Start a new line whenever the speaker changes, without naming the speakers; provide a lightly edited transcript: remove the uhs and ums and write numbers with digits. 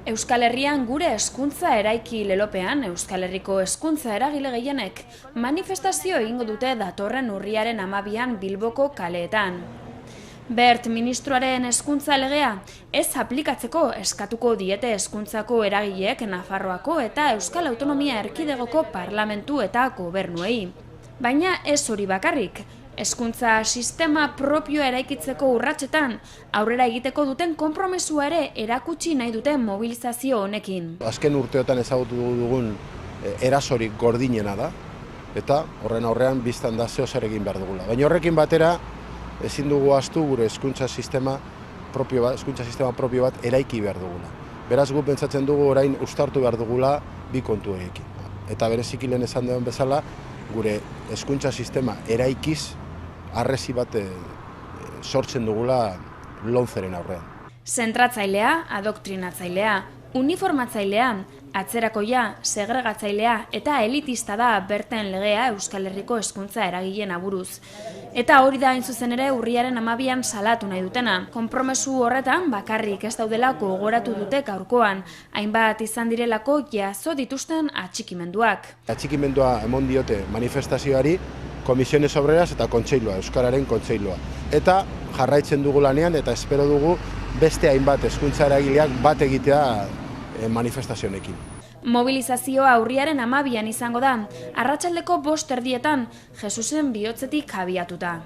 Euskal Herrian gure hezkuntza eraiki lelopean, Euskal Herriko hezkuntza eragile gehienek manifestazio egingo dute datorren urriaren 12an Bilboko kaleetan. Bert ministroaren hezkuntza legea ez aplikatzeko eskatuko diete hezkuntzako eragileek Nafarroako eta Euskal Autonomia Erkidegoko parlamentu eta gobernuei. Baina ez hori bakarrik. Hezkuntza sistema propioa eraikitzeko urratsetan aurrera egiteko duten konpromesua ere erakutsi nahi duten mobilizazio honekin.
Azken urteotan ezagutu dugun erasorik gordinena da, eta horren aurrean biztan da zeo zer egin behar dugula. Baina horrekin batera ezin dugu ahaztu gure hezkuntza sistema propio bat eraiki behar dugula. Beraz gu pentsatzen dugu orain uztartu behar dugula bi kontu egin. Eta bereziki lehen esan duen bezala, gure hezkuntza sistema eraikiz harresi bat sortzen dugula lomceren aurrean.
Zentratzailea, adoktrinatzailea, uniformatzailea, atzerakoia, segregatzailea eta elitista da Berten legea Euskal Herriko hezkuntza eragileen aburuz. Eta hori da hain zuzen ere urriaren 12an salatu nahi dutena. Konpromesu horretan bakarrik ez daudelako gogoratu dute gaurkoan, hainbat izan direlako jaso dituzten atxikimenduak.
Atxikimendua emon diote manifestazioari Komisiones Obreras eta Kontseilua, Euskararen Kontseilua. Eta jarraitzen dugu lanean eta espero dugu beste hainbat hezkuntza eragileak bat egitea manifestazionekin.
Mobilizazioa urriaren 12an izango da, arratsaldeko 5:00 Jesusen bihotzetik abiatuta.